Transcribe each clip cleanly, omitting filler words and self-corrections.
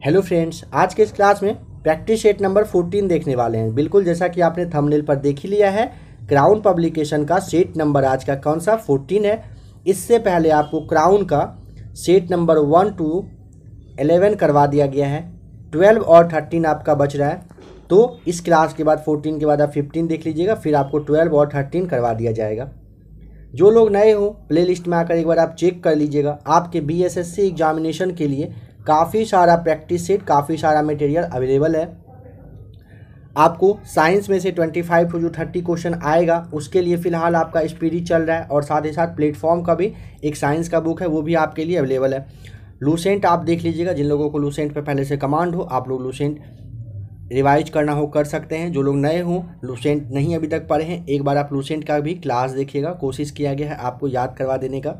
Hello friends, आज के इस क्लास में प्रैक्टिस सेट नंबर 14 देखने वाले हैं। बिल्कुल जैसा कि आपने थंबनेल पर देख ही लिया है, क्राउन पब्लिकेशन का सेट नंबर आज का कौन सा 14 है। इससे पहले आपको क्राउन का सेट नंबर 1 to 11 करवा दिया गया है। 12 और 13 आपका बच रहा है, तो इस क्लास के बाद 14 के बाद आप 15 देख लीजिएगा, फिर आपको 12 और 13 करवा दिया जाएगा। जो लोग नए हो प्लेलिस्ट में आकर एक बार आप चेक कर लीजिएगा। आपके BSSC एग्जामिनेशन के लिए काफ़ी सारा प्रैक्टिस सेट, काफ़ी सारा मटेरियल अवेलेबल है। आपको साइंस में से 25 to 30 क्वेश्चन आएगा, उसके लिए फ़िलहाल आपका स्पीडी चल रहा है, और साथ ही साथ प्लेटफॉर्म का भी एक साइंस का बुक है, वो भी आपके लिए अवेलेबल है। लूसेंट आप देख लीजिएगा, जिन लोगों को लूसेंट पे पहले से कमांड हो, आप लोग लूसेंट रिवाइज करना हो कर सकते हैं। जो लोग नए हों, लूसेंट नहीं अभी तक पढ़े हैं, एक बार आप लूसेंट का भी क्लास देखिएगा, कोशिश किया गया है आपको याद करवा देने का।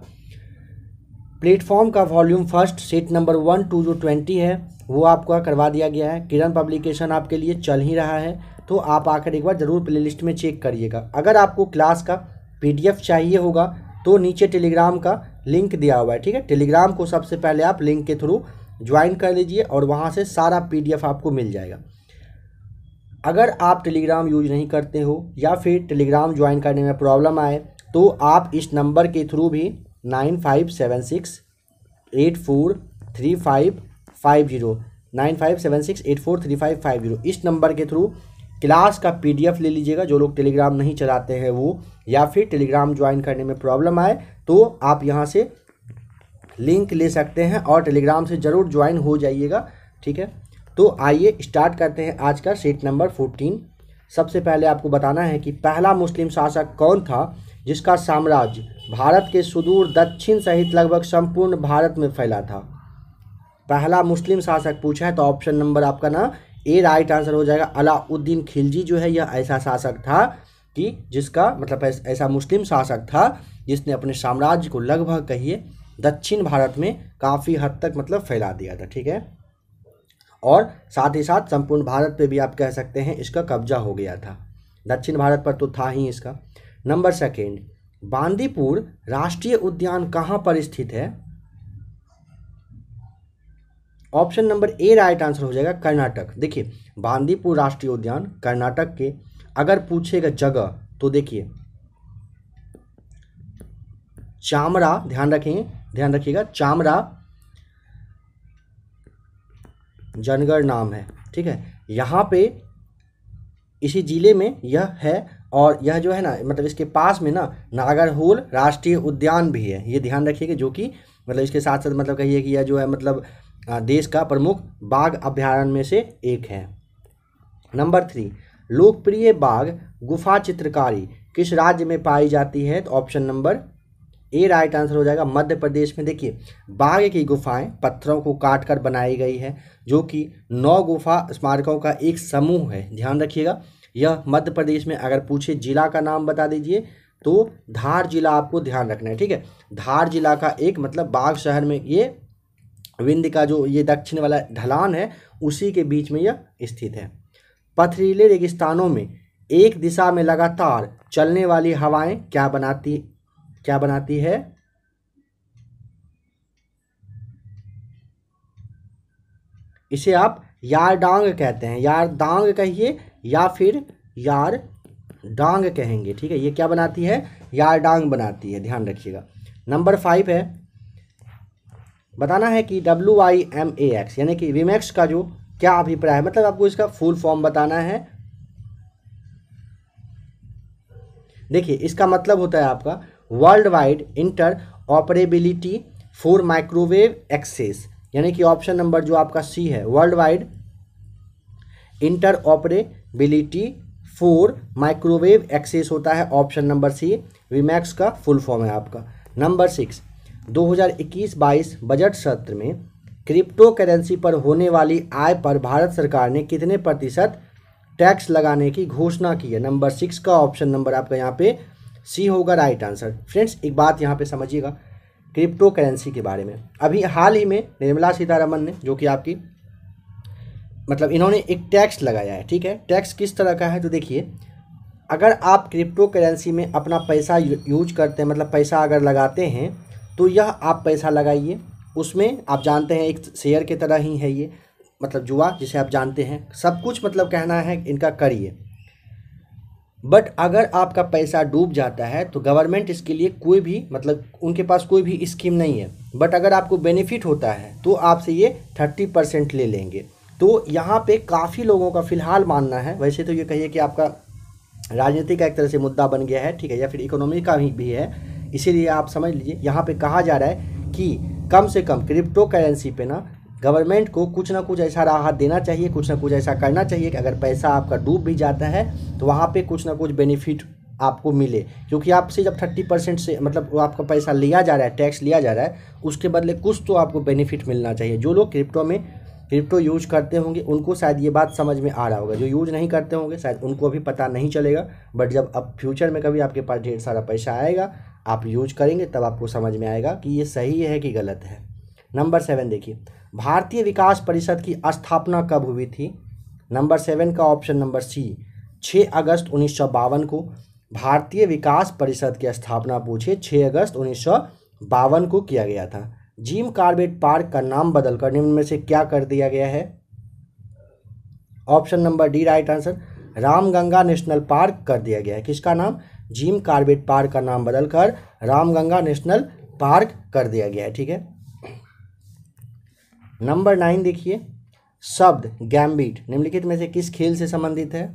प्लेटफॉर्म का volume first set number 1 to जो 20 है वो आपका करवा दिया गया है। किरण पब्लिकेशन आपके लिए चल ही रहा है, तो आप आकर एक बार ज़रूर प्लेलिस्ट में चेक करिएगा। अगर आपको क्लास का PDF चाहिए होगा तो नीचे टेलीग्राम का लिंक दिया हुआ है, ठीक है। टेलीग्राम को सबसे पहले आप लिंक के थ्रू ज्वाइन कर लीजिए और वहाँ से सारा PDF आपको मिल जाएगा। अगर आप टेलीग्राम यूज नहीं करते हो या फिर टेलीग्राम ज्वाइन करने में प्रॉब्लम आए, तो आप इस नंबर के थ्रू भी 9576843550 9576843550 इस नंबर के थ्रू क्लास का PDF ले लीजिएगा। जो लोग टेलीग्राम नहीं चलाते हैं वो, या फिर टेलीग्राम ज्वाइन करने में प्रॉब्लम आए, तो आप यहाँ से लिंक ले सकते हैं और टेलीग्राम से ज़रूर ज्वाइन हो जाइएगा, ठीक है। तो आइए स्टार्ट करते हैं आज का सेट नंबर 14। सबसे पहले आपको बताना है कि पहला मुस्लिम शासक कौन था जिसका साम्राज्य भारत के सुदूर दक्षिण सहित लगभग संपूर्ण भारत में फैला था। पहला मुस्लिम शासक पूछा है, तो ऑप्शन नंबर आपका ना ए राइट आंसर हो जाएगा। अलाउद्दीन खिलजी जो है, यह ऐसा शासक था कि जिसका मतलब ऐसा मुस्लिम शासक था जिसने अपने साम्राज्य को लगभग कहिए दक्षिण भारत में काफ़ी हद तक मतलब फैला दिया था, ठीक है। और साथ ही साथ संपूर्ण भारत पे भी आप कह सकते हैं इसका कब्जा हो गया था। दक्षिण भारत पर तो था ही इसका। नंबर सेकेंड, बांदीपुर राष्ट्रीय उद्यान कहाँ पर स्थित है। ऑप्शन नंबर ए राइट आंसर हो जाएगा, कर्नाटक। देखिए, बांदीपुर राष्ट्रीय उद्यान कर्नाटक के अगर पूछेगा जगह, तो देखिए चामरा, ध्यान रखिएगा, चामरा जनगढ़ नाम है, ठीक है। यहाँ पे इसी जिले में यह है, और यह जो है ना मतलब इसके पास में ना नागरहोल राष्ट्रीय उद्यान भी है, ये ध्यान रखिएगा। जो कि मतलब इसके साथ साथ मतलब कहिए कि यह जो है मतलब देश का प्रमुख बाघ अभ्यारण्य में से एक है। नंबर 3, लोकप्रिय बाघ गुफा चित्रकारी किस राज्य में पाई जाती है। तो ऑप्शन नंबर ए राइट आंसर हो जाएगा, मध्य प्रदेश में। देखिए, बाघ की गुफाएं पत्थरों को काट कर बनाई गई है, जो कि 9 गुफा स्मारकों का एक समूह है, ध्यान रखिएगा। यह मध्य प्रदेश में अगर पूछे जिला का नाम बता दीजिए, तो धार जिला आपको ध्यान रखना है, ठीक है। धार जिला का एक मतलब बाघ शहर में, ये विंध्य का जो ये दक्षिण वाला ढलान है उसी के बीच में यह स्थित है। पथरीले रेगिस्तानों में एक दिशा में लगातार चलने वाली हवाएं क्या बनाती है। इसे आप यारडांग कहते हैं, यारदांग कहिए या फिर यारडांग कहेंगे, ठीक है। ये क्या बनाती है, यारडांग बनाती है, ध्यान रखिएगा। नंबर 5 है, बताना है कि WIMAX यानी कि विमैक्स का जो क्या अभिप्राय है, मतलब आपको इसका फुल फॉर्म बताना है। देखिए, इसका मतलब होता है आपका worldwide interoperability for microwave access, यानी कि ऑप्शन नंबर जो आपका सी है, worldwide interoperability for microwave access होता है ऑप्शन नंबर सी, विमैक्स का फुल फॉर्म है आपका। नंबर 6, 2021-22 बजट सत्र में क्रिप्टो करेंसी पर होने वाली आय पर भारत सरकार ने कितने % टैक्स लगाने की घोषणा की है। नंबर 6 का ऑप्शन नंबर आपका यहाँ पे सी होगा राइट आंसर। फ्रेंड्स, एक बात यहाँ पे समझिएगा क्रिप्टो करेंसी के बारे में। अभी हाल ही में निर्मला सीतारमन ने, जो कि आपकी मतलब इन्होंने एक टैक्स लगाया है, ठीक है। टैक्स किस तरह का है, तो देखिए, अगर आप क्रिप्टो करेंसी में अपना पैसा यूज करते हैं, मतलब पैसा अगर लगाते हैं, तो यह आप पैसा लगाइए, उसमें आप जानते हैं एक शेयर की तरह ही है ये, मतलब जुआ जिसे आप जानते हैं, सब कुछ मतलब कहना है इनका करिए। बट अगर आपका पैसा डूब जाता है तो गवर्नमेंट इसके लिए कोई भी मतलब उनके पास कोई भी स्कीम नहीं है। बट अगर आपको बेनिफिट होता है तो आपसे ये 30% ले लेंगे। तो यहाँ पे काफ़ी लोगों का फ़िलहाल मानना है, वैसे तो ये कहिए कि आपका राजनीति का एक तरह से मुद्दा बन गया है, ठीक है, या फिर इकोनॉमी का भी है, इसीलिए आप समझ लीजिए यहाँ पे कहा जा रहा है कि कम से कम क्रिप्टो करेंसी पे ना गवर्नमेंट को कुछ ना कुछ ऐसा राहत देना चाहिए, कुछ ना कुछ ऐसा करना चाहिए कि अगर पैसा आपका डूब भी जाता है तो वहाँ पे कुछ ना कुछ बेनिफिट आपको मिले। क्योंकि आपसे जब 30% से मतलब वो आपका पैसा लिया जा रहा है, टैक्स लिया जा रहा है, उसके बदले कुछ तो आपको बेनिफिट मिलना चाहिए। जो लोग क्रिप्टो यूज करते होंगे उनको शायद ये बात समझ में आ रहा होगा, जो यूज नहीं करते होंगे शायद उनको अभी पता नहीं चलेगा। बट जब अब फ्यूचर में कभी आपके पास ढेर सारा पैसा आएगा, आप यूज करेंगे, तब आपको समझ में आएगा कि ये सही है कि गलत है। नंबर 7 देखिए, भारतीय विकास परिषद की स्थापना कब हुई थी? नंबर 7 का ऑप्शन नंबर सी, 6 अगस्त 1952 को भारतीय विकास परिषद की स्थापना पूछे 6 अगस्त 1952 को किया गया था। जिम कॉर्बेट पार्क का नाम बदलकर निम्न में से क्या कर दिया गया है? Option number D right answer, Ramganga national park कर दिया गया है। किसका नाम? जिम कॉर्बेट पार्क का नाम बदलकर रामगंगा नेशनल पार्क कर दिया गया है, ठीक है। नंबर 9 देखिए, शब्द गैम्बिट निम्नलिखित में से किस खेल से संबंधित है?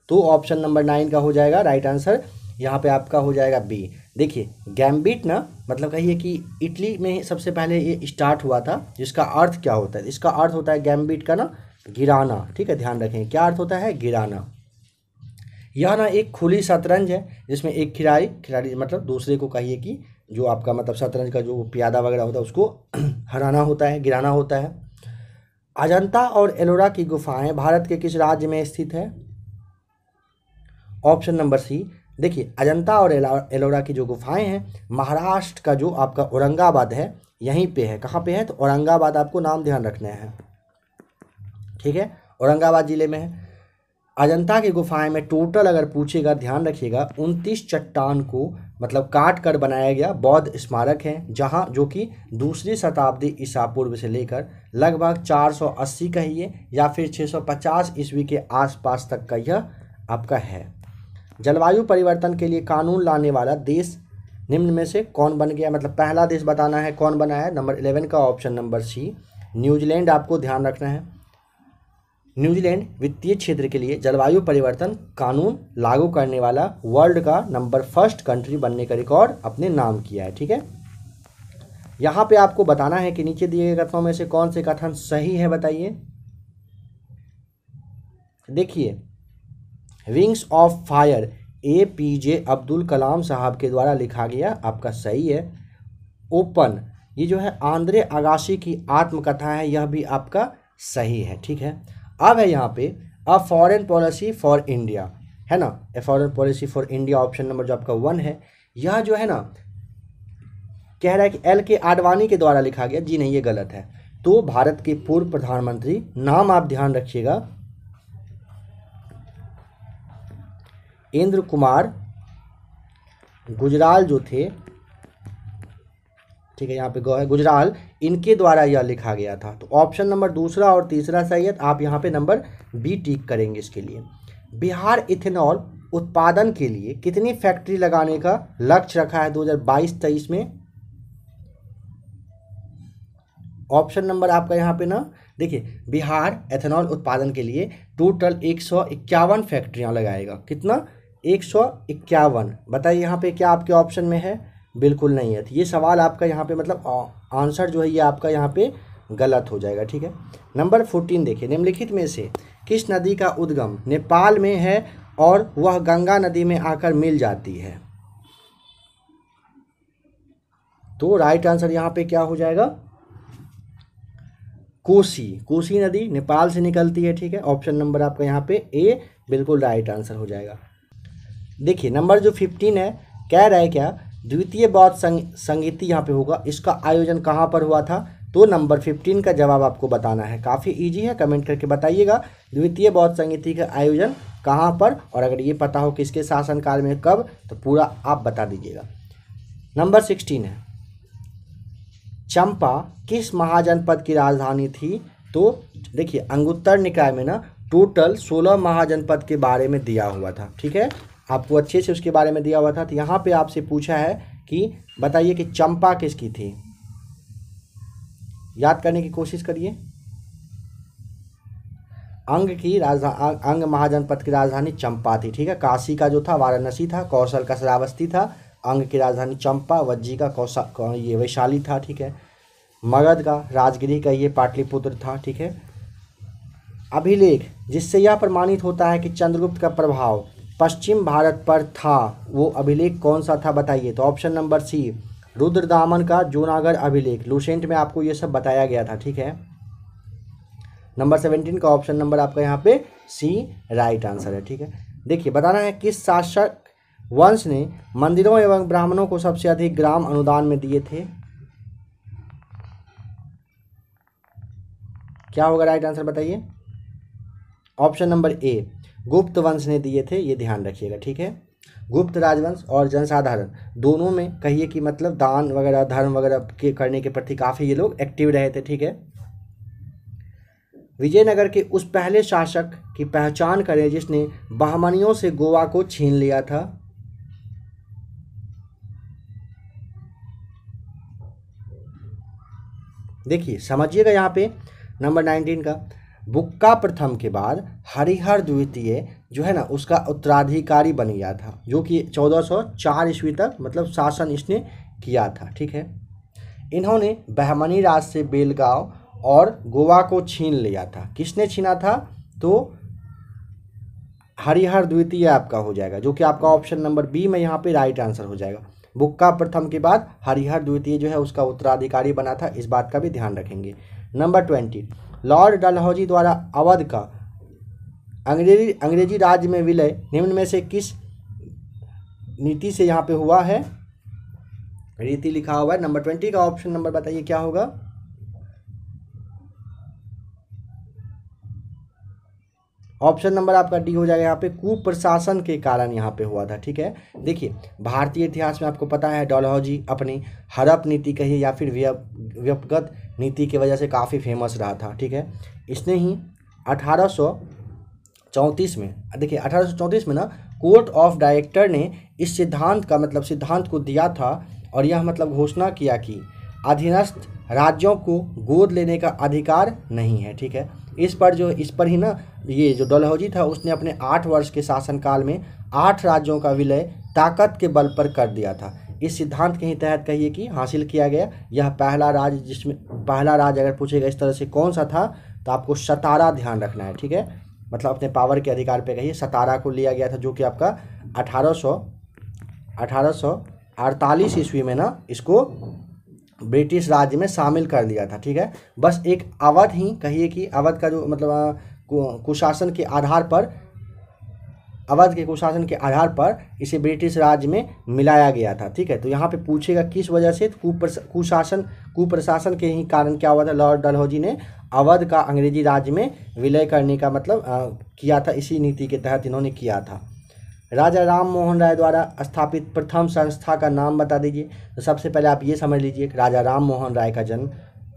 तो ऑप्शन नंबर 9 का हो जाएगा राइट आंसर, यहाँ पे आपका हो जाएगा बी। देखिए गैम्बिट ना मतलब कहिए कि इटली में सबसे पहले ये स्टार्ट हुआ था, जिसका अर्थ क्या होता है? इसका अर्थ होता है गैम्बिट का ना गिराना, ठीक है, ध्यान रखें क्या अर्थ होता है? गिराना। यह ना एक खुली शतरंज है जिसमें एक खिलाड़ी मतलब दूसरे को कहिए कि जो आपका मतलब शतरंज का जो प्यादा वगैरह होता है उसको हराना होता है, गिराना होता है। अजंता और एलोरा की गुफाएं भारत के किस राज्य में स्थित है? ऑप्शन नंबर सी, देखिए अजंता और एलोरा की जो गुफाएं हैं महाराष्ट्र का जो आपका औरंगाबाद है यहीं पे है। कहाँ पे है? तो औरंगाबाद, आपको नाम ध्यान रखना है, ठीक है, औरंगाबाद जिले में है। अजंता की गुफाएं में टोटल अगर पूछेगा, ध्यान रखिएगा, 29 चट्टान को मतलब काट कर बनाया गया बौद्ध स्मारक है, जहां जो कि 2री शताब्दी ईसा पूर्व से लेकर लगभग 480 कहिए या फिर 650 ईस्वी के आसपास तक का यह आपका है। जलवायु परिवर्तन के लिए कानून लाने वाला देश निम्न में से कौन बन गया? मतलब पहला देश बताना है कौन बना है। नंबर 11 का ऑप्शन नंबर सी, न्यूजीलैंड, आपको ध्यान रखना है। न्यूजीलैंड वित्तीय क्षेत्र के लिए जलवायु परिवर्तन कानून लागू करने वाला वर्ल्ड का नंबर 1 कंट्री बनने का रिकॉर्ड अपने नाम किया है, ठीक है। यहाँ पे आपको बताना है कि नीचे दिए गए कथनों में से कौन से कथन सही है, बताइए। देखिए, wings of fire APJ Abdul Kalam साहब के द्वारा लिखा गया, आपका सही है। ओपन, ये जो है आंद्रे अगासी की आत्मकथा है, यह भी आपका सही है, ठीक है। अब है यहाँ पे a foreign policy for India, है ना, a foreign policy for India, option number जो आपका 1 है, यह जो है ना कह रहा है कि LK आडवाणी के द्वारा लिखा गया। जी नहीं, ये गलत है। तो भारत के पूर्व प्रधानमंत्री, नाम आप ध्यान रखिएगा, इंद्र कुमार गुजराल जो थे, ठीक है, यहाँ पे गौ है गुजराल, इनके द्वारा यह लिखा गया था। तो ऑप्शन नंबर 2 और 3 सही है। आप यहाँ पे नंबर बी टिक करेंगे इसके लिए। बिहार इथेनॉल उत्पादन के लिए कितनी फैक्ट्री लगाने का लक्ष्य रखा है 2022-23 में? ऑप्शन नंबर आपका यहाँ पे ना देखिए, बिहार एथेनॉल उत्पादन के लिए टोटल 151 फैक्ट्रियाँ लगाएगा। कितना? 151। बताइए यहाँ पे क्या आपके ऑप्शन में है? बिल्कुल नहीं है। तो ये सवाल आपका यहाँ पे मतलब आंसर जो है ये आपका यहाँ पे गलत हो जाएगा, ठीक है। नंबर 14 देखिए, निम्नलिखित में से किस नदी का उद्गम नेपाल में है और वह गंगा नदी में आकर मिल जाती है? तो राइट आंसर यहाँ पे क्या हो जाएगा? कोसी नदी नेपाल से निकलती है, ठीक है। ऑप्शन नंबर आपका यहाँ पे ए बिल्कुल राइट आंसर हो जाएगा। देखिए नंबर जो 15 है, कह रहा है क्या द्वितीय बौद्ध संगीति यहाँ पे होगा, इसका आयोजन कहाँ पर हुआ था? तो नंबर 15 का जवाब आपको बताना है। काफ़ी इजी है, कमेंट करके बताइएगा द्वितीय बौद्ध संगीति का आयोजन कहाँ पर, और अगर ये पता हो किसके शासनकाल में कब, तो पूरा आप बता दीजिएगा। नंबर 16 है, चंपा किस महाजनपद की राजधानी थी? तो देखिए अंगुत्तर निकाय में ना टोटल 16 महाजनपद के बारे में दिया हुआ था, ठीक है, आपको अच्छे से उसके बारे में दिया हुआ था। तो यहाँ पे आपसे पूछा है कि बताइए कि चंपा किसकी थी, याद करने की कोशिश करिए। अंग महाजनपद की राजधानी चंपा थी, ठीक है। काशी का जो था वाराणसी था, कौशल का श्रावस्ती था, अंग की राजधानी चंपा, वज्जी का ये वैशाली था, ठीक है। मगध का राजगिरी का ये पाटलिपुत्र था, ठीक है। अभिलेख जिससे यह प्रमाणित होता है कि चंद्रगुप्त का प्रभाव पश्चिम भारत पर था, वो अभिलेख कौन सा था बताइए? तो ऑप्शन नंबर सी रुद्रदामन का जूनागढ़ अभिलेख, लूसेंट में आपको ये सब बताया गया था, ठीक है। नंबर 17 का ऑप्शन नंबर आपका यहाँ पे सी राइट आंसर है, ठीक है। देखिए बताना है किस शासक वंश ने मंदिरों एवं ब्राह्मणों को सबसे अधिक ग्राम अनुदान में दिए थे? क्या होगा राइट आंसर बताइए? ऑप्शन नंबर ए गुप्त वंश ने दिए थे, ये ध्यान रखिएगा, ठीक है। गुप्त राजवंश और जनसाधारण दोनों में कहिए कि मतलब दान वगैरह धर्म वगैरह के करने के प्रति काफ़ी ये लोग एक्टिव रहे थे, ठीक है। विजयनगर के उस पहले शासक की पहचान करें जिसने बहमनियों से गोवा को छीन लिया था? देखिए समझिएगा यहाँ पे नंबर 19 का बुक्का प्रथम के बाद हरिहर द्वितीय जो है ना उसका उत्तराधिकारी बन गया था, जो कि 1404 ईस्वी तक मतलब शासन इसने किया था, ठीक है। इन्होंने बहमनी राज से बेलगांव और गोवा को छीन लिया था। किसने छीना था? तो हरिहर द्वितीय आपका हो जाएगा, जो कि आपका ऑप्शन नंबर बी में यहाँ पे राइट आंसर हो जाएगा। बुक्का प्रथम के बाद हरिहर द्वितीय जो है उसका उत्तराधिकारी बना था, इस बात का भी ध्यान रखेंगे। नंबर 20 लॉर्ड डलहौजी द्वारा अवध का अंग्रेजी राज्य में विलय निम्न में से किस नीति से यहाँ पे हुआ है? रीति लिखा हुआ है। नंबर 20 का ऑप्शन नंबर बताइए क्या होगा? ऑप्शन नंबर आपका डी हो जाएगा यहाँ पे, कुप्रशासन के कारण यहाँ पे हुआ था, ठीक है। देखिए भारतीय इतिहास में आपको पता है डलहौजी अपनी हड़प नीति कहिए या फिर व्यपगत नीति की वजह से काफ़ी फेमस रहा था, ठीक है। इसने ही 1834 में देखिए 1834 में ना कोर्ट ऑफ डायरेक्टर ने इस सिद्धांत का मतलब सिद्धांत को दिया था और यह मतलब घोषणा किया कि अधीनस्थ राज्यों को गोद लेने का अधिकार नहीं है, ठीक है। इस पर ही ना ये जो डलहौजी था उसने अपने 8 वर्ष के शासनकाल में 8 राज्यों का विलय ताकत के बल पर कर दिया था। इस सिद्धांत के ही तहत कहिए कि हासिल किया गया यह पहला राज्य, जिसमें पहला राज्य अगर पूछेगा इस तरह से कौन सा था तो आपको सतारा ध्यान रखना है, ठीक है। मतलब अपने पावर के अधिकार पे कहिए सतारा को लिया गया था, जो कि आपका 1848 ईस्वी में ना इसको ब्रिटिश राज्य में शामिल कर दिया था, ठीक है। बस एक अवध ही कहिए कि अवध का जो मतलब कुशासन के आधार पर अवध के कुशासन के आधार पर इसे ब्रिटिश राज्य में मिलाया गया था, ठीक है। तो यहाँ पे पूछेगा किस वजह से कुप्रशासन के ही कारण क्या हुआ था? लॉर्ड डलहौजी ने अवध का अंग्रेजी राज्य में विलय करने का मतलब किया था, इसी नीति के तहत इन्होंने किया था। राजा राम मोहन राय द्वारा स्थापित प्रथम संस्था का नाम बता दीजिए। तो सबसे पहले आप ये समझ लीजिए कि राजा राम मोहन राय का जन्म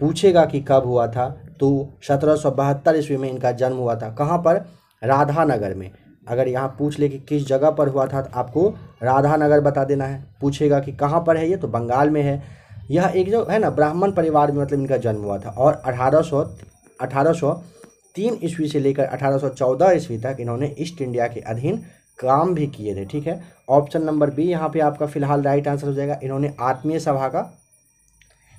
पूछेगा कि कब हुआ था, तो 1772 ईस्वी में इनका जन्म हुआ था। कहाँ पर? राधानगर में। अगर यहाँ पूछ ले कि किस जगह पर हुआ था तो आपको राधानगर बता देना है। पूछेगा कि कहाँ पर है ये, तो बंगाल में है। यह एक जो है ना ब्राह्मण परिवार में मतलब इनका जन्म हुआ था और 1803 ईस्वी से लेकर 1814 ईस्वी तक इन्होंने ईस्ट इंडिया के अधीन काम भी किए थे, ठीक है। ऑप्शन नंबर बी यहाँ पे आपका फिलहाल राइट आंसर हो जाएगा। इन्होंने आत्मीय सभा का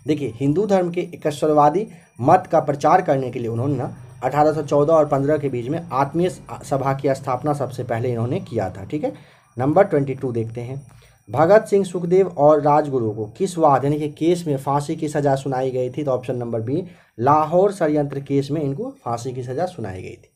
देखिए हिंदू धर्म के एकश्वरवादी मत का प्रचार करने के लिए उन्होंने ना 1814 और 15 के बीच में आत्मीय सभा की स्थापना सबसे पहले इन्होंने किया था, ठीक है। नंबर 22 देखते हैं। भगत सिंह, सुखदेव और राजगुरु को किस वाद यानी कि केस में फांसी की सज़ा सुनाई गई थी? तो ऑप्शन नंबर बी लाहौर षड्यंत्र केस में इनको फांसी की सज़ा सुनाई गई थी।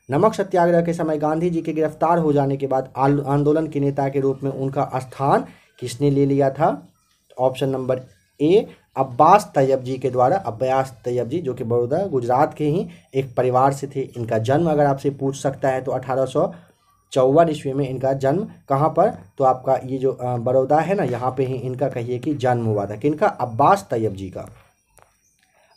नमक सत्याग्रह के समय गांधी जी के गिरफ्तार हो जाने के बाद आंदोलन के नेता के रूप में उनका स्थान किसने ले लिया था? Option number A Abbas Tyabji के द्वारा। अब्बास तैयब जी जो कि बड़ौदा गुजरात के ही एक परिवार से थे। इनका जन्म अगर आपसे पूछ सकता है तो 1854 ईस्वी में इनका जन्म कहाँ पर? तो आपका ये जो बड़ौदा है ना यहाँ पे ही इनका कहिए कि जन्म हुआ था। किनका? अब्बास तैयब जी का।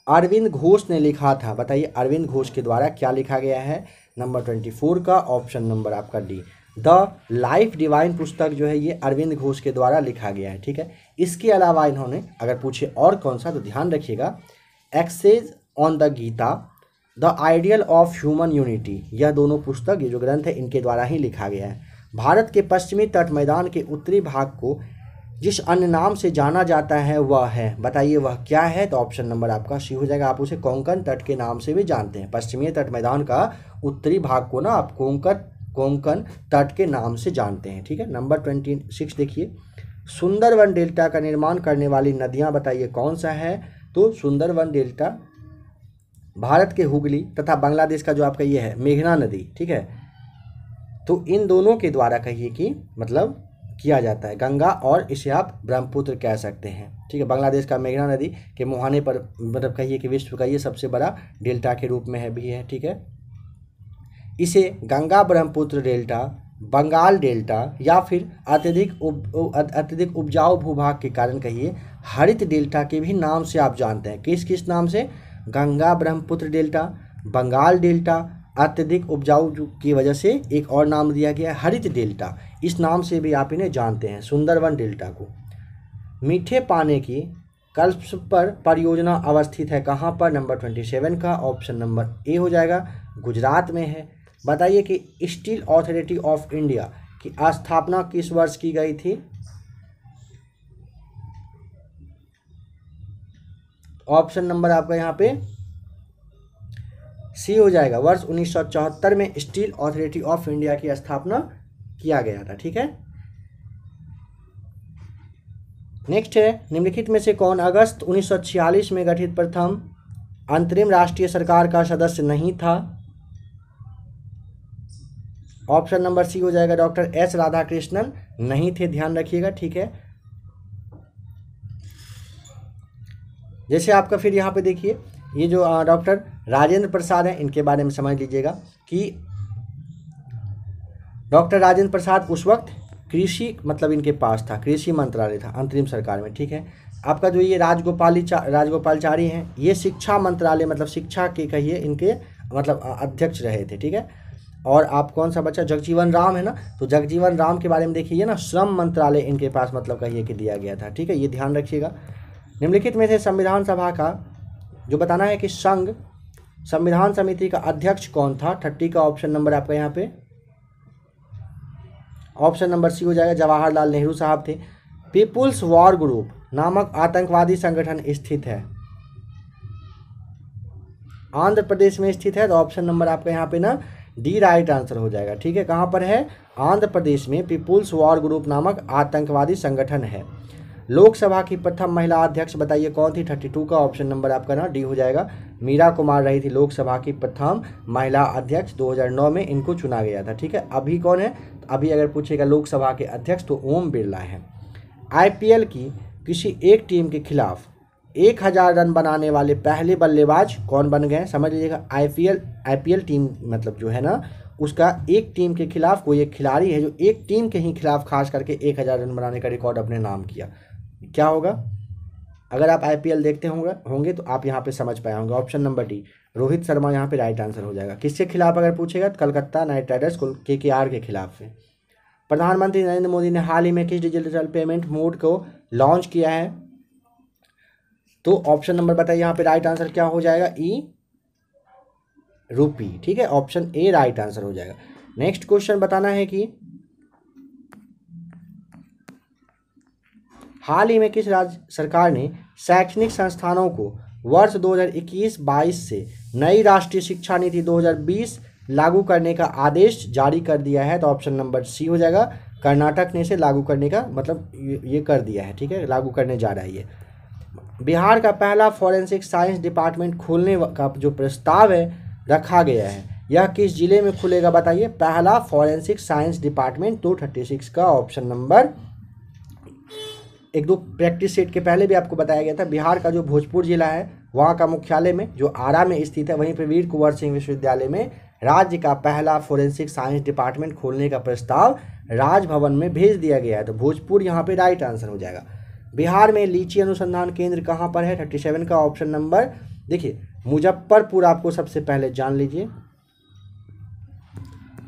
अरविंद घोष ने लिखा था? बताइए अरविंद घोष के द्वारा क्या लिखा गया है? नंबर 24 का ऑप्शन नंबर आपका डी, द लाइफ डिवाइन पुस्तक जो है ये अरविंद घोष के द्वारा लिखा गया है। ठीक है, इसके अलावा इन्होंने अगर पूछे और कौन सा तो ध्यान रखिएगा, essays on the Gita, the ideal of human unity, यह दोनों पुस्तक, ये जो ग्रंथ है इनके द्वारा ही लिखा गया है। भारत के पश्चिमी तट मैदान के उत्तरी भाग को जिस अन्य नाम से जाना जाता है वह है, बताइए वह क्या है? तो ऑप्शन नंबर आपका सी हो जाएगा। आप उसे कोंकण तट के नाम से भी जानते हैं। पश्चिमी तट मैदान का उत्तरी भाग को ना आप कोंकण तट के नाम से जानते हैं। ठीक है, नंबर 26 देखिए, सुंदरवन डेल्टा का निर्माण करने वाली नदियां बताइए कौन सा है? तो सुंदरवन डेल्टा भारत के हुगली तथा बांग्लादेश का जो आपका ये है मेघना नदी, ठीक है, तो इन दोनों के द्वारा कहिए कि मतलब किया जाता है, गंगा और इसे आप ब्रह्मपुत्र कह सकते हैं। ठीक है, बांग्लादेश का मेघना नदी के मुहाने पर मतलब कहिए कि विश्व का ये सबसे बड़ा डेल्टा के रूप में है भी है। ठीक है, इसे गंगा ब्रह्मपुत्र डेल्टा, बंगाल डेल्टा या फिर अत्यधिक उपजाऊ भूभाग के कारण कहिए हरित डेल्टा के भी नाम से आप जानते हैं। किस किस नाम से? गंगा ब्रह्मपुत्र डेल्टा, बंगाल डेल्टा, अत्यधिक उपजाऊ की वजह से एक और नाम दिया गया है हरित डेल्टा, इस नाम से भी आप इन्हें जानते हैं, सुंदरवन डेल्टा को। मीठे पानी की कल्पसर परियोजना अवस्थित है कहाँ पर? नंबर 27 का ऑप्शन नंबर ए हो जाएगा, गुजरात में है। बताइए कि स्टील अथॉरिटी ऑफ इंडिया की स्थापना किस वर्ष की गई थी? ऑप्शन नंबर आपका यहाँ पे सी हो जाएगा, वर्ष 1974 में स्टील अथॉरिटी ऑफ इंडिया की स्थापना किया गया था। ठीक है, नेक्स्ट है, निम्नलिखित में से कौन अगस्त 1946 में गठित प्रथम अंतरिम राष्ट्रीय सरकार का सदस्य नहीं था? ऑप्शन नंबर सी हो जाएगा, डॉक्टर एस राधाकृष्णन नहीं थे, ध्यान रखिएगा। ठीक है, जैसे आपका फिर यहाँ पे देखिए ये जो डॉक्टर राजेंद्र प्रसाद हैं इनके बारे में समझ लीजिएगा कि डॉक्टर राजेंद्र प्रसाद उस वक्त कृषि मतलब इनके पास था, कृषि मंत्रालय था अंतरिम सरकार में। ठीक है, आपका जो ये राजगोपालचारी हैं ये शिक्षा मंत्रालय मतलब शिक्षा के कहिए इनके मतलब अध्यक्ष रहे थे। ठीक है, और आप कौन सा बच्चा जगजीवन राम है ना, तो जगजीवन राम के बारे में देखिए ना, श्रम मंत्रालय इनके पास मतलब कहिए कि दिया गया था। ठीक है, ये ध्यान रखिएगा। निम्नलिखित में से संविधान सभा का जो बताना है कि संघ संविधान समिति का अध्यक्ष कौन था? 30 का ऑप्शन नंबर आपका यहाँ पे ऑप्शन नंबर सी हो जाएगा, जवाहरलाल नेहरू साहब थे। पीपुल्स वॉर ग्रुप नामक आतंकवादी संगठन स्थित है आंध्र प्रदेश में स्थित है, तो ऑप्शन नंबर आपका यहाँ पे ना डी राइट आंसर हो जाएगा। ठीक है, कहाँ पर है? आंध्र प्रदेश में पीपुल्स वॉर ग्रुप नामक आतंकवादी संगठन है। लोकसभा की प्रथम महिला अध्यक्ष बताइए कौन थी? 32 का ऑप्शन नंबर आपका ना डी हो जाएगा, मीरा कुमार रही थी लोकसभा की प्रथम महिला अध्यक्ष, 2009 में इनको चुना गया था। ठीक है, अभी कौन है? तो अभी अगर पूछेगा लोकसभा के अध्यक्ष तो ओम बिरला है। IPL की किसी एक टीम के खिलाफ 1000 रन बनाने वाले पहले बल्लेबाज कौन बन गए? समझ लीजिएगा, IPL टीम मतलब जो है ना उसका एक टीम के खिलाफ कोई एक खिलाड़ी है जो एक टीम के ही खिलाफ खास करके 1000 रन बनाने का रिकॉर्ड अपने नाम किया, क्या होगा? अगर आप IPL देखते होंगे तो आप यहाँ पे समझ पाए होंगे। Option number D, Rohit Sharma यहाँ पे राइट आंसर हो जाएगा। किसके खिलाफ अगर पूछेगा तो कलकत्ता नाइट राइडर्स KKR के खिलाफ है। प्रधानमंत्री नरेंद्र मोदी ने हाल ही में किस डिजिटल पेमेंट मोड को लॉन्च किया है? तो ऑप्शन नंबर बताइए यहाँ पे राइट आंसर क्या हो जाएगा? रुपी। ठीक है, ऑप्शन ए राइट आंसर हो जाएगा। नेक्स्ट क्वेश्चन बताना है कि हाल ही में किस राज्य सरकार ने शैक्षणिक संस्थानों को वर्ष 2021-22 से नई राष्ट्रीय शिक्षा नीति 2020 लागू करने का आदेश जारी कर दिया है? तो ऑप्शन नंबर सी हो जाएगा, कर्नाटक ने इसे लागू करने का मतलब ये कर दिया है। ठीक है, लागू करने जा रहा है ये। बिहार का पहला फॉरेंसिक साइंस डिपार्टमेंट खोलने का जो प्रस्ताव है रखा गया है, यह किस जिले में खुलेगा? बताइए, पहला फॉरेंसिक साइंस डिपार्टमेंट। तो 36 का ऑप्शन नंबर, एक दो प्रैक्टिस सेट के पहले भी आपको बताया गया था, बिहार का जो भोजपुर जिला है वहाँ का मुख्यालय में जो आरा में स्थित है, वहीं पर वीर कुंवर सिंह विश्वविद्यालय में राज्य का पहला फॉरेंसिक साइंस डिपार्टमेंट खोलने का प्रस्ताव राजभवन में भेज दिया गया है। तो भोजपुर यहाँ पे राइट आंसर हो जाएगा। बिहार में लीची अनुसंधान केंद्र कहाँ पर है? 37 का ऑप्शन नंबर देखिए मुजफ्फरपुर आपको सबसे पहले जान लीजिए,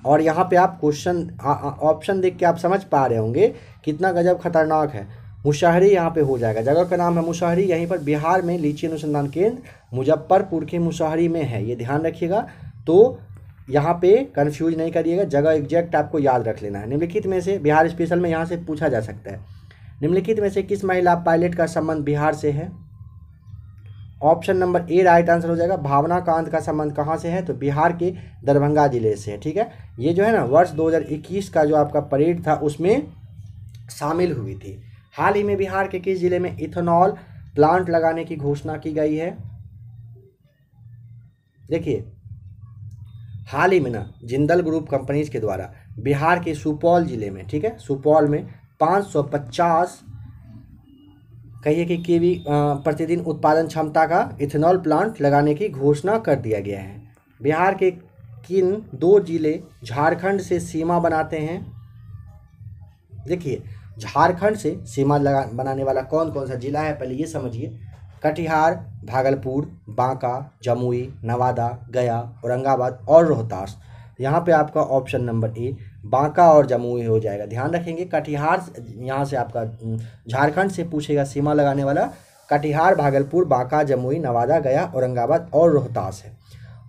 और यहाँ पे आप क्वेश्चन ऑप्शन देख के आप समझ पा रहे होंगे कितना गजब खतरनाक है। मुशहरी यहाँ पे हो जाएगा, जगह का नाम है मुशहरी, यहीं पर बिहार में लीची अनुसंधान केंद्र मुजफ्फरपुर के मुशहरी में है, ये ध्यान रखिएगा। तो यहाँ पे कंफ्यूज नहीं करिएगा, जगह एग्जैक्ट आपको याद रख लेना है। निम्नलिखित में से, बिहार स्पेशल में यहाँ से पूछा जा सकता है, निम्नलिखित में से किस महिला पायलट का संबंध बिहार से है? ऑप्शन नंबर ए राइट आंसर हो जाएगा। भावना कांत का संबंध कहाँ से है? तो बिहार के दरभंगा जिले से है, ठीक है। ये जो है ना वर्ष 2021 का जो आपका परेड था उसमें शामिल हुई थी। हाल ही में बिहार के किस जिले में इथेनॉल प्लांट लगाने की घोषणा की गई है? देखिए हाल ही में ना जिंदल ग्रुप कंपनीज के द्वारा बिहार के सुपौल जिले में, ठीक है, सुपौल में 550 कहिए कि केवी प्रतिदिन उत्पादन क्षमता का इथेनॉल प्लांट लगाने की घोषणा कर दिया गया है। बिहार के किन 2 जिले झारखंड से सीमा बनाते हैं? देखिए झारखंड से सीमा बनाने वाला कौन कौन सा जिला है पहले ये समझिए। कटिहार, भागलपुर, बांका, जमुई, नवादा, गया, औरंगाबाद और रोहतास। यहाँ पे आपका ऑप्शन नंबर ए बांका और जमुई हो जाएगा। ध्यान रखेंगे कटिहार यहाँ से आपका झारखंड से पूछेगा सीमा लगाने वाला, कटिहार, भागलपुर, बांका, जमुई, नवादा, गया, औरंगाबाद और रोहतास है।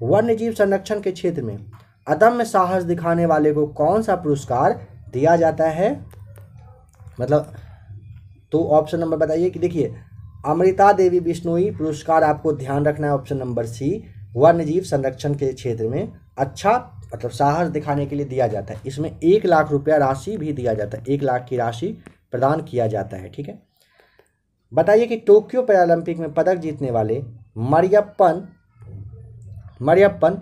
वन्य जीव संरक्षण के क्षेत्र में अदम्य साहस दिखाने वाले को कौन सा पुरस्कार दिया जाता है? मतलब तो ऑप्शन नंबर बताइए कि देखिए अमृता देवी बिश्नोई पुरस्कार आपको ध्यान रखना है, ऑप्शन नंबर सी, वन्य जीव संरक्षण के क्षेत्र में अच्छा मतलब साहस दिखाने के लिए दिया जाता है। इसमें 1 लाख रुपया राशि भी दिया जाता है, 1 लाख की राशि प्रदान किया जाता है, ठीक है। बताइए कि टोक्यो पैरालंपिक में पदक जीतने वाले मरियप्पन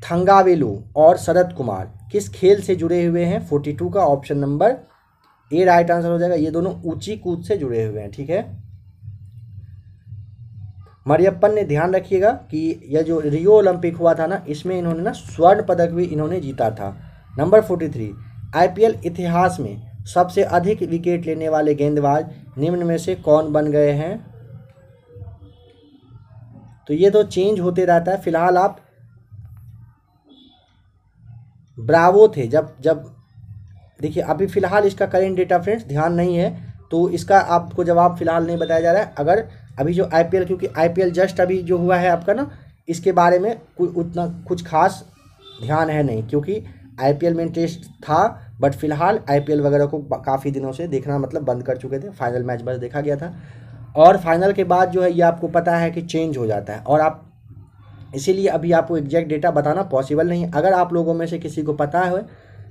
थंगावेलु और शरद कुमार किस खेल से जुड़े हुए हैं? 42 का ऑप्शन नंबर ए राइट आंसर हो जाएगा। ये दोनों ऊंची कूद से जुड़े हुए हैं, ठीक है। मरियप्पन ने ध्यान रखिएगा कि यह जो रियो ओलंपिक हुआ था ना इसमें इन्होंने ना स्वर्ण पदक भी इन्होंने जीता था। नंबर 43 आईपीएल इतिहास में सबसे अधिक विकेट लेने वाले गेंदबाज निम्न में से कौन बन गए हैं? तो ये तो चेंज होते रहता है, फिलहाल आप ब्रावो थे जब देखिए अभी फिलहाल इसका करेंट डेटा फ्रेंड्स ध्यान नहीं है तो इसका आपको जवाब फिलहाल नहीं बताया जा रहा है। अगर अभी जो आईपीएल, क्योंकि आईपीएल जस्ट अभी जो हुआ है आपका ना इसके बारे में उतना कुछ खास ध्यान है नहीं, क्योंकि आईपीएल में इंटरेस्ट था बट फिलहाल आईपीएल वगैरह को काफ़ी दिनों से देखना मतलब बंद कर चुके थे। फाइनल मैच बस देखा गया था और फाइनल के बाद जो है ये आपको पता है कि चेंज हो जाता है और आप इसीलिए अभी आपको एग्जैक्ट डेटा बताना पॉसिबल नहीं है। अगर आप लोगों में से किसी को पता है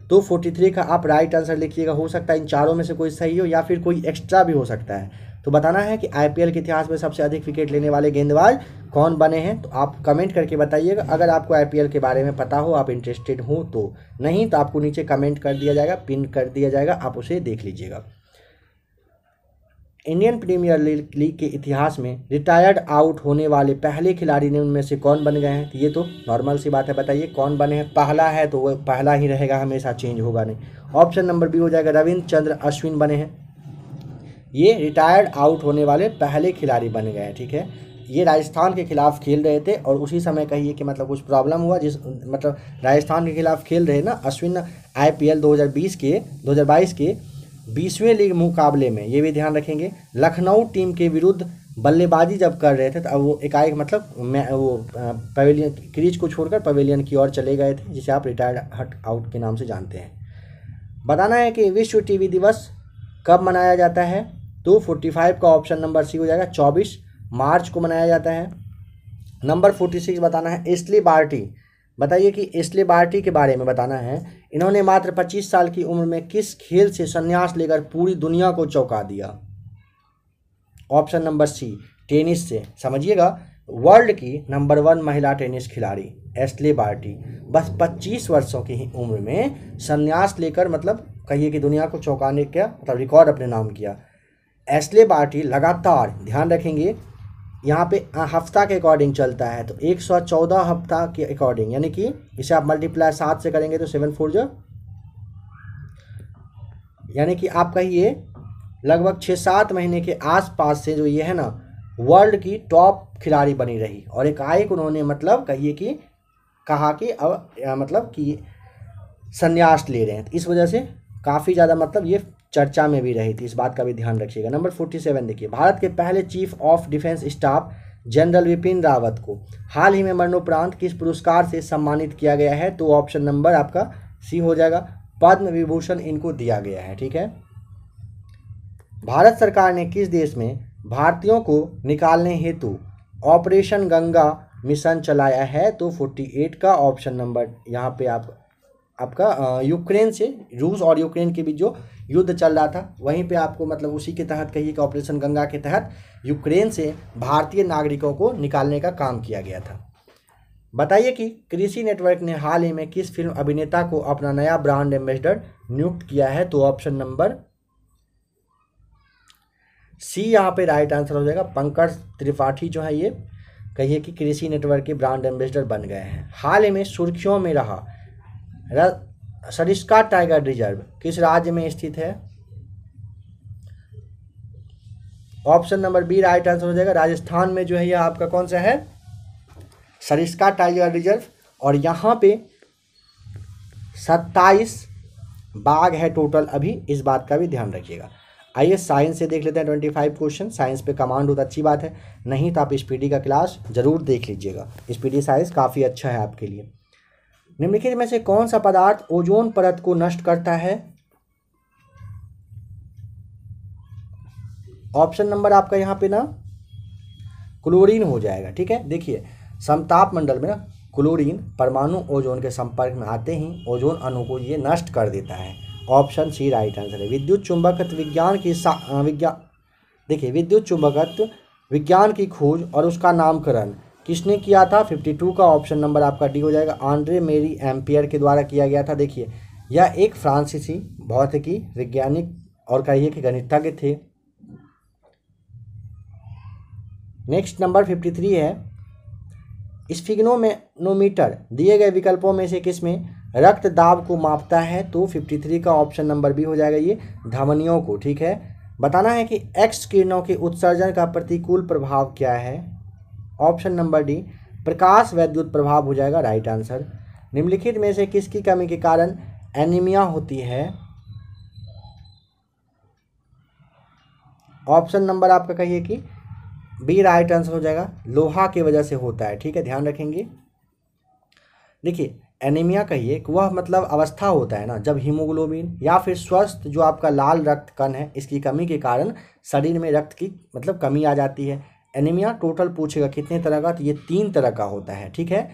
तो 43 का आप राइट आंसर लिखिएगा। हो सकता है इन चारों में से कोई सही हो या फिर कोई एक्स्ट्रा भी हो सकता है। तो बताना है कि आईपीएल के इतिहास में सबसे अधिक विकेट लेने वाले गेंदबाज कौन बने हैं, तो आप कमेंट करके बताइएगा। अगर आपको आईपीएल के बारे में पता हो, आप इंटरेस्टेड हो तो, नहीं तो आपको नीचे कमेंट कर दिया जाएगा, पिन कर दिया जाएगा, आप उसे देख लीजिएगा। इंडियन प्रीमियर लीग के इतिहास में रिटायर्ड आउट होने वाले पहले खिलाड़ी ने उनमें से कौन बन गए हैं? ये तो नॉर्मल सी बात है, बताइए कौन बने हैं। पहला है तो वो पहला ही रहेगा, हमेशा चेंज होगा नहीं। ऑप्शन नंबर बी हो जाएगा, रविंद्र चंद्र अश्विन बने हैं। ये रिटायर्ड आउट होने वाले पहले खिलाड़ी बन गए हैं, ठीक है। ये राजस्थान के खिलाफ खेल रहे थे और उसी समय कहिए कि मतलब कुछ प्रॉब्लम हुआ, जिस मतलब राजस्थान के खिलाफ खेल रहे ना अश्विन, आईपीएल 2022 के 20वें लीग मुकाबले में, ये भी ध्यान रखेंगे, लखनऊ टीम के विरुद्ध बल्लेबाजी जब कर रहे थे तो अब वो एकाएक मतलब वो पवेलियन क्रीज को छोड़कर पवेलियन की ओर चले गए थे, जिसे आप रिटायर्ड आउट के नाम से जानते हैं। बताना है कि विश्व टीवी दिवस कब मनाया जाता है? तो 45 का ऑप्शन नंबर सी हो जाएगा, 24 मार्च को मनाया जाता है। नंबर 46 बताना है एस्ले बार्टी। बताइए कि एस्ले बार्टी के बारे में बताना है। इन्होंने मात्र 25 साल की उम्र में किस खेल से संन्यास लेकर पूरी दुनिया को चौंका दिया? ऑप्शन नंबर सी टेनिस से। समझिएगा, वर्ल्ड की नंबर 1 महिला टेनिस खिलाड़ी एस्ले बार्टी बस 25 वर्षों की ही उम्र में संन्यास लेकर मतलब कहिए कि दुनिया को चौंकाने का मतलब रिकॉर्ड अपने नाम किया। एस्ले बार्टी लगातार, ध्यान रखेंगे यहाँ पे हफ्ता के अकॉर्डिंग चलता है, तो 114 हफ्ता के अकॉर्डिंग, यानी कि इसे आप मल्टीप्लाई 7 से करेंगे तो 7 4 जो, यानी कि आप कहिए लगभग 6-7 महीने के आसपास से जो ये है ना वर्ल्ड की टॉप खिलाड़ी बनी रही और एकाएक उन्होंने मतलब कहिए कि कहा कि अब मतलब कि संन्यास ले रहे हैं। तो इस वजह से काफ़ी ज़्यादा मतलब ये चर्चा में भी रही थी, इस बात का भी ध्यान रखिएगा। नंबर 47 देखिए, भारत के पहले chief of defence staff general Vipin Rawat को हाल ही में मरणोपरांत किस पुरस्कार से सम्मानित किया गया है? तो ऑप्शन नंबर आपका सी हो जाएगा, पद्म विभूषण इनको दिया गया है। ठीक है। भारत सरकार ने किस देश में भारतीयों को निकालने हेतु ऑपरेशन गंगा मिशन चलाया है? तो 48 का ऑप्शन नंबर यहाँ पे आपका यूक्रेन से, रूस और यूक्रेन के बीच जो युद्ध चल रहा था वहीं पे आपको मतलब उसी के तहत कहिए कि ऑपरेशन गंगा के तहत यूक्रेन से भारतीय नागरिकों को निकालने का काम किया गया था। बताइए कि कृषि नेटवर्क ने हाल ही में किस फिल्म अभिनेता को अपना नया ब्रांड एम्बेसडर नियुक्त किया है? तो ऑप्शन नंबर सी यहाँ पे राइट आंसर हो जाएगा। पंकज त्रिपाठी जो है ये कहिए कि कृषि नेटवर्क के ब्रांड एम्बेसडर बन गए हैं। हाल ही में सुर्खियों में रहा सरिस्का टाइगर रिजर्व किस राज्य में स्थित है? Option number B right answer हो जाएगा। राजस्थान में जो है यह आपका कौन सा है? Sariska tiger reserve. और यहाँ पे 27 बाघ है टोटल अभी, इस बात का भी ध्यान रखिएगा। आइए साइंस से देख लेते हैं 25 क्वेश्चन। साइंस पे कमांड हो तो अच्छी बात है, नहीं तो आप स्पीडी का क्लास जरूर देख लीजिएगा। स्पीडी साइंस काफ़ी अच्छा है आपके लिए। निम्नलिखित में से कौन सा पदार्थ ओजोन परत को नष्ट करता है? ऑप्शन नंबर आपका यहाँ पे ना क्लोरीन हो जाएगा। ठीक है। देखिए समताप मंडल में ना क्लोरीन परमाणु ओजोन के संपर्क में आते ही ओजोन अणु को ये नष्ट कर देता है। ऑप्शन सी राइट आंसर है। विद्युत चुंबकत्व विज्ञान की देखिए विद्युत चुंबकत्व विज्ञान की खोज और उसका नामकरण किसने किया था? 52 का ऑप्शन नंबर आपका डी हो जाएगा। आंद्रे मेरी एम्पियर के द्वारा किया गया था। देखिए यह एक फ्रांसीसी भौतिकी वैज्ञानिक और कहिए कि गणितज्ञ थे। नेक्स्ट नंबर 53 है, स्फिग्नोमीटर दिए गए विकल्पों में से किसमें रक्त दाब को मापता है? तो 53 का ऑप्शन नंबर बी हो जाएगा, ये धमनियों को। ठीक है। बताना है कि एक्स किरणों के उत्सर्जन का प्रतिकूल प्रभाव क्या है? ऑप्शन नंबर डी प्रकाश वैद्युत प्रभाव हो जाएगा राइट आंसर। निम्नलिखित में से किसकी कमी के कारण एनीमिया होती है? ऑप्शन नंबर आपका कहिए कि बी राइट आंसर हो जाएगा, लोहा की वजह से होता है। ठीक है, ध्यान रखेंगे। देखिए एनीमिया कहिए कि वह मतलब अवस्था होता है ना जब हीमोग्लोबिन या फिर स्वस्थ जो आपका लाल रक्त कण है इसकी कमी के कारण शरीर में रक्त की मतलब कमी आ जाती है। एनीमिया टोटल पूछेगा कितने तरह का, तो ये 3 तरह का होता है। ठीक है,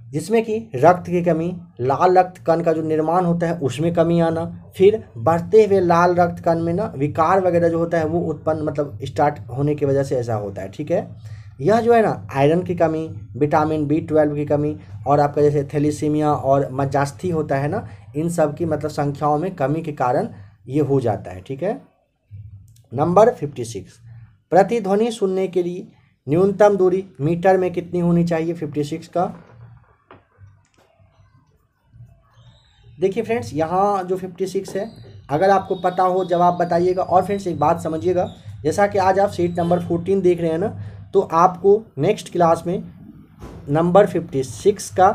जिसमें कि रक्त की कमी, लाल रक्त कण का जो निर्माण होता है उसमें कमी आना, फिर बढ़ते हुए लाल रक्त कण में ना विकार वगैरह जो होता है वो उत्पन्न मतलब स्टार्ट होने की वजह से ऐसा होता है। ठीक है, यह जो है ना आयरन की कमी, विटामिन B12 की कमी और आपका जैसे थैलेसीमिया और मजास्थी होता है ना, इन सब की मतलब संख्याओं में कमी के कारण ये हो जाता है। ठीक है। नंबर 56, प्रतिध्वनि सुनने के लिए न्यूनतम दूरी मीटर में कितनी होनी चाहिए? 56 का देखिए फ्रेंड्स, यहाँ जो 56 है अगर आपको पता हो जवाब बताइएगा। और फ्रेंड्स एक बात समझिएगा, जैसा कि आज आप सीट नंबर 14 देख रहे हैं ना, तो आपको नेक्स्ट क्लास में नंबर 56 का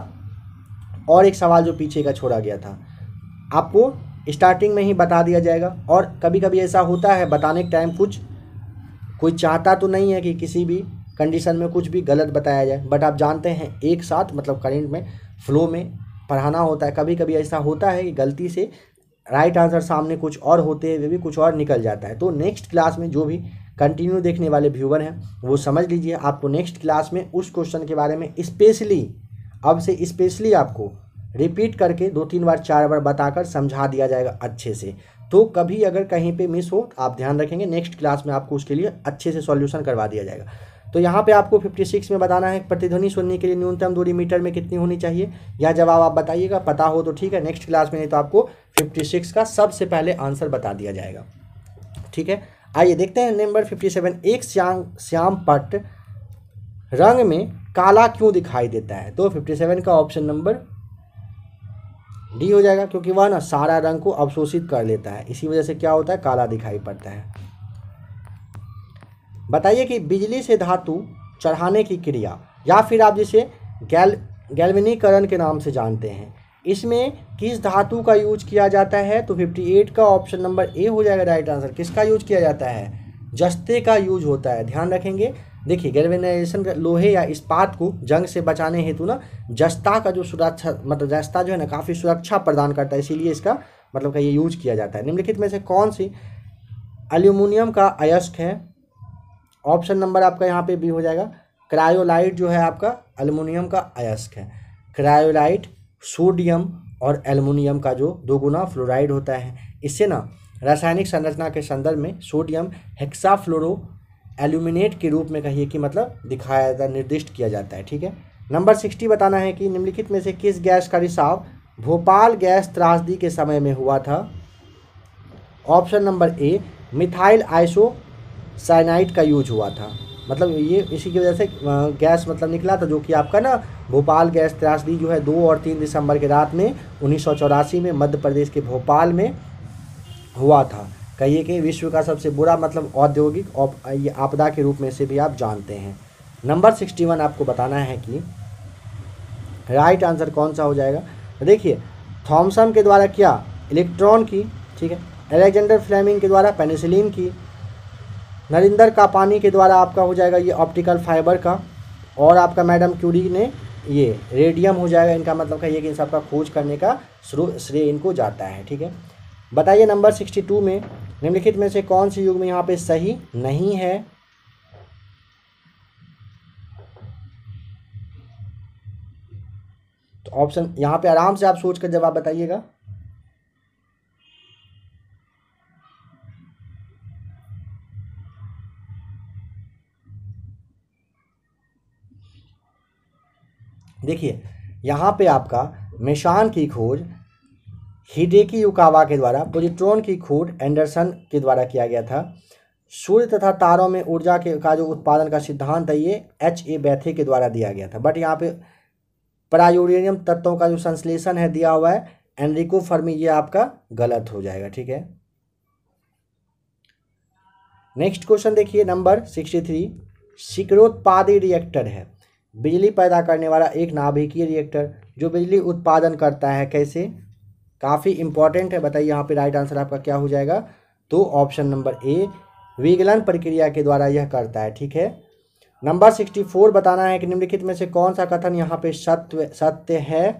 और एक सवाल जो पीछे का छोड़ा गया था आपको स्टार्टिंग में ही बता दिया जाएगा। और कभी कभी ऐसा होता है बताने के टाइम कोई चाहता तो नहीं है कि किसी भी कंडीशन में कुछ भी गलत बताया जाए, बट आप जानते हैं एक साथ मतलब करेंट में फ्लो में पढ़ाना होता है। कभी कभी ऐसा होता है कि गलती से राइट आंसर सामने कुछ और होते हुए भी कुछ और निकल जाता है। तो नेक्स्ट क्लास में जो भी कंटिन्यू देखने वाले व्यूवर हैं वो समझ लीजिए, आपको नेक्स्ट क्लास में उस क्वेश्चन के बारे में स्पेशली आपको रिपीट करके 2-3 बार 4 बार बताकर समझा दिया जाएगा अच्छे से। तो कभी अगर कहीं पे मिस हो आप ध्यान रखेंगे, नेक्स्ट क्लास में आपको उसके लिए अच्छे से सॉल्यूशन करवा दिया जाएगा। तो यहाँ पे आपको 56 में बताना है प्रतिध्वनि सुनने के लिए न्यूनतम दूरी मीटर में कितनी होनी चाहिए, यह जवाब आप बताइएगा। पता हो तो ठीक है, नेक्स्ट क्लास में नहीं तो आपको 56 का सबसे पहले आंसर बता दिया जाएगा। ठीक है, आइए देखते हैं नंबर 57, एक श्याम पट्ट रंग में काला क्यों दिखाई देता है? तो 57 का ऑप्शन नंबर डी हो जाएगा, क्योंकि वह ना सारा रंग को अवशोषित कर लेता है, इसी वजह से क्या होता है काला दिखाई पड़ता है। बताइए कि बिजली से धातु चढ़ाने की क्रिया, या फिर आप जिसे गैल्वेनीकरण के नाम से जानते हैं, इसमें किस धातु का यूज किया जाता है? तो 58 का ऑप्शन नंबर ए हो जाएगा राइट आंसर। किसका यूज किया जाता है? जस्ते का यूज होता है, ध्यान रखेंगे। देखिए गैल्वेनाइजेशन का लोहे या इस्पात को जंग से बचाने हेतु ना जस्ता का जो सुरक्षा मतलब जस्ता जो है ना काफ़ी सुरक्षा प्रदान करता है, इसीलिए इसका मतलब का ये यूज किया जाता है। निम्नलिखित में से कौन सी एल्यूमिनियम का अयस्क है? ऑप्शन नंबर आपका यहाँ पे बी हो जाएगा। क्रायोलाइट जो है आपका एल्युमिनियम का अयस्क है। क्रायोलाइट सोडियम और एल्युमिनियम का जो दोगुना फ्लोराइड होता है, इससे ना रासायनिक संरचना के संदर्भ में सोडियम हेक्साफ्लोरो एल्यूमिनेट के रूप में कहिए कि मतलब दिखाया जाता है, निर्दिष्ट किया जाता है। ठीक है। नंबर 60 बताना है कि निम्नलिखित में से किस गैस का रिसाव भोपाल गैस त्रासदी के समय में हुआ था? ऑप्शन नंबर ए मिथाइल आइसोसाइनाइड का यूज हुआ था, मतलब ये इसी की वजह से गैस मतलब निकला था, जो कि आपका ना भोपाल गैस त्रासदी जो है 2 और 3 दिसंबर के रात में 1984 में मध्य प्रदेश के भोपाल में हुआ था। कहिए कि विश्व का सबसे बुरा मतलब औद्योगिक आपदा के रूप में से भी आप जानते हैं। नंबर 61 आपको बताना है कि राइट आंसर कौन सा हो जाएगा। तो देखिए थॉमसन के द्वारा क्या इलेक्ट्रॉन की, ठीक है, अलेक्जेंडर फ्लेमिंग के द्वारा पेनिसिलिन की, नरिंदर कापानी के द्वारा आपका हो जाएगा ये ऑप्टिकल फाइबर का, और आपका मैडम क्यूरी ने ये रेडियम हो जाएगा। इनका मतलब है ये कि इन सबका खोज करने का श्रेय इनको जाता है। ठीक है। बताइए नंबर 62 में निम्नलिखित में से कौन सी युग्म यहाँ पे सही नहीं है? तो ऑप्शन यहाँ पे आराम से आप सोच कर जवाब बताइएगा। देखिए यहाँ पे आपका मेशान की खोज हिडेकी युकावा के द्वारा, पोजिट्रॉन की खोज एंडरसन के द्वारा किया गया था। सूर्य तथा तारों में ऊर्जा का जो उत्पादन का सिद्धांत है ये H.A. बैथे के द्वारा दिया गया था। बट यहाँ पे परायूरेनियम तत्वों का जो संश्लेषण है दिया हुआ है एनरिको फर्मी, ये आपका गलत हो जाएगा। ठीक है। नेक्स्ट क्वेश्चन देखिए नंबर 63, शीघ्रोत्पादी रिएक्टर है बिजली पैदा करने वाला एक नाभिकीय रिएक्टर जो बिजली उत्पादन करता है। कैसे? काफ़ी इंपॉर्टेंट है, बताइए यहाँ पे राइट आंसर आपका क्या हो जाएगा? तो ऑप्शन नंबर ए विगलन प्रक्रिया के द्वारा यह करता है। ठीक है। नंबर 64 बताना है कि निम्नलिखित में से कौन सा कथन यहाँ पे सत्य है?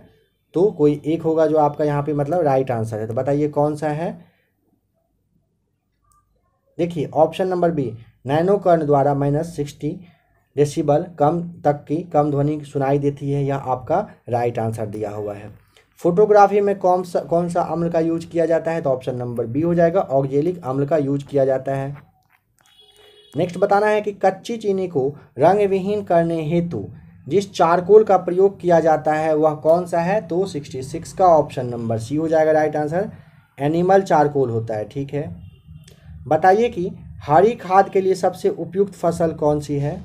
तो कोई एक होगा जो आपका यहाँ पे मतलब राइट आंसर है, तो बताइए कौन सा है? देखिए ऑप्शन नंबर बी नैनोकर्ण द्वारा -60 डेसिबल कम तक की कम ध्वनि सुनाई देती है, यह आपका राइट आंसर दिया हुआ है। फोटोग्राफी में कौन सा अम्ल का यूज किया जाता है? तो ऑप्शन नंबर बी हो जाएगा, ऑक्जेलिक अम्ल का यूज किया जाता है। नेक्स्ट बताना है कि कच्ची चीनी को रंग विहीन करने हेतु जिस चारकोल का प्रयोग किया जाता है वह कौन सा है? तो 66 का ऑप्शन नंबर सी हो जाएगा राइट आंसर, एनिमल चारकोल होता है। ठीक है। बताइए कि हरी खाद के लिए सबसे उपयुक्त फसल कौन सी है?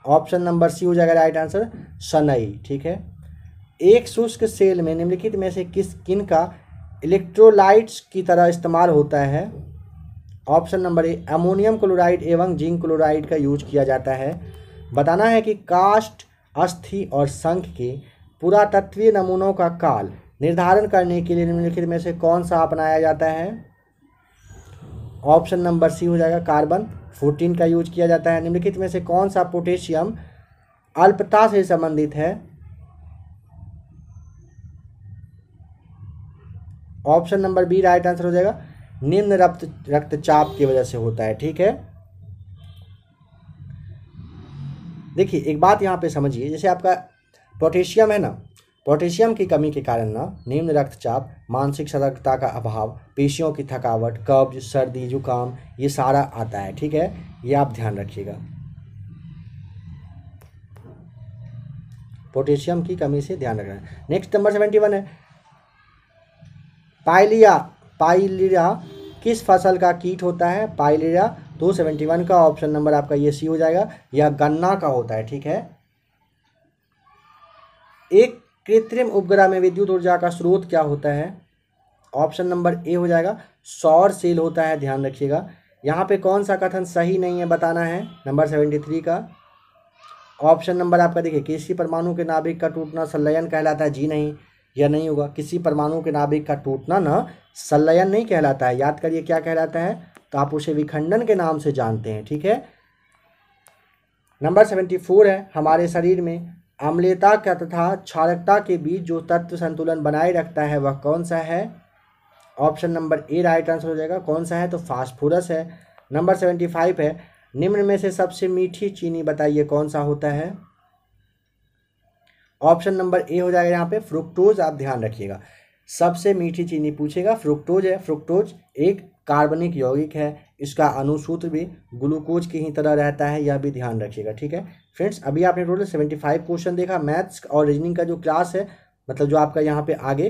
ऑप्शन नंबर सी हो जाएगा राइट आंसर, सनई। ठीक है। एक शुष्क सेल में निम्नलिखित में से किन का इलेक्ट्रोलाइट्स की तरह इस्तेमाल होता है? ऑप्शन नंबर ए अमोनियम क्लोराइड एवं जिंक क्लोराइड का यूज किया जाता है। बताना है कि काष्ठ, अस्थि और शंख के पुरातत्वीय नमूनों का काल निर्धारण करने के लिए निम्नलिखित में से कौन सा अपनाया जाता है? ऑप्शन नंबर सी हो जाएगा, कार्बन 14 का यूज किया जाता है। निम्नलिखित में से कौन सा पोटेशियम अल्पता से संबंधित है? Option number B right answer हो जाएगा, निम्न रक्तचाप की वजह से होता है। ठीक है। देखिए एक बात यहाँ पे समझिए, जैसे आपका पोटेशियम है ना, पोटेशियम की कमी के कारण ना निम्न रक्तचाप, मानसिक सतर्कता का अभाव, पेशियों की थकावट, कब्ज, सर्दी, जुकाम, ये सारा आता है। ठीक है, ये आप ध्यान रखिएगा। पोटेशियम की कमी से ध्यान रखना। नेक्स्ट नंबर 71 है, पाइलिया किस फसल का कीट होता है? पाइलिया, तो 71 का ऑप्शन नंबर आपका ये सी हो जाएगा, यह गन्ना का होता है। ठीक है। एक कृत्रिम उपग्रह में विद्युत ऊर्जा का स्रोत क्या होता है? ऑप्शन नंबर ए हो जाएगा, सौर सेल होता है। ध्यान रखिएगा। यहाँ पे कौन सा कथन सही नहीं है बताना है, नंबर 73 का। ऑप्शन नंबर आपका देखिए, किसी परमाणु के नाभिक का टूटना संलयन कहलाता है, जी नहीं, यह नहीं होगा। किसी परमाणु के नाभिक का टूटना ना संलयन नहीं कहलाता है, याद करिए क्या कहलाता है, तो आप उसे विखंडन के नाम से जानते हैं, ठीक है। नंबर 74 है, हमारे शरीर में अम्लीयता का तथा क्षारकता के बीच जो तत्व संतुलन बनाए रखता है वह कौन सा है। ऑप्शन नंबर ए राइट आंसर हो जाएगा। कौन सा है, तो फास्फोरस है। नंबर 75 है, निम्न में से सबसे मीठी चीनी बताइए कौन सा होता है। ऑप्शन नंबर ए हो जाएगा यहाँ पे फ्रुक्टोज। आप ध्यान रखिएगा, सबसे मीठी चीनी पूछेगा, फ्रुक्टोज है। फ्रुक्टोज एक कार्बनिक यौगिक है, इसका अणुसूत्र भी ग्लूकोज की ही तरह रहता है, यह भी ध्यान रखिएगा, ठीक है। फ्रेंड्स, अभी आपने टोटल 75 क्वेश्चन देखा। मैथ्स और रीजनिंग का जो क्लास है, मतलब जो आपका यहाँ पे आगे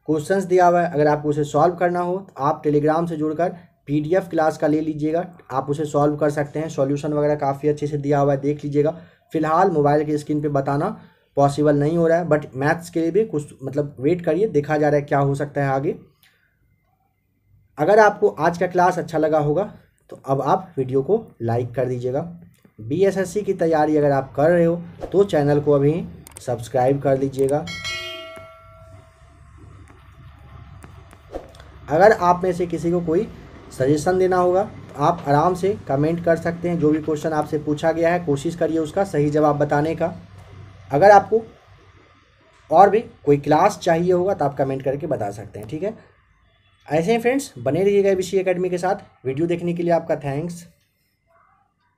क्वेश्चंस दिया हुआ है, अगर आपको उसे सॉल्व करना हो तो आप टेलीग्राम से जुड़कर PDF क्लास का ले लीजिएगा, आप उसे सॉल्व कर सकते हैं। सॉल्यूशन वगैरह काफ़ी अच्छे से दिया हुआ है, देख लीजिएगा। फिलहाल मोबाइल की स्क्रीन पे बताना पॉसिबल नहीं हो रहा है, बट मैथ्स के लिए भी कुछ मतलब वेट करिए, देखा जा रहा है क्या हो सकता है आगे। अगर आपको आज का क्लास अच्छा लगा होगा तो अब आप वीडियो को लाइक कर दीजिएगा। BSSC की तैयारी अगर आप कर रहे हो तो चैनल को अभी सब्सक्राइब कर लीजिएगा। अगर आप में से किसी को कोई सजेशन देना होगा तो आप आराम से कमेंट कर सकते हैं। जो भी क्वेश्चन आपसे पूछा गया है कोशिश करिए उसका सही जवाब बताने का। अगर आपको और भी कोई क्लास चाहिए होगा तो आप कमेंट करके बता सकते हैं, ठीक है। ऐसे ही फ्रेंड्स बने रहिएगा ABC एकेडमी के साथ। वीडियो देखने के लिए आपका थैंक्स।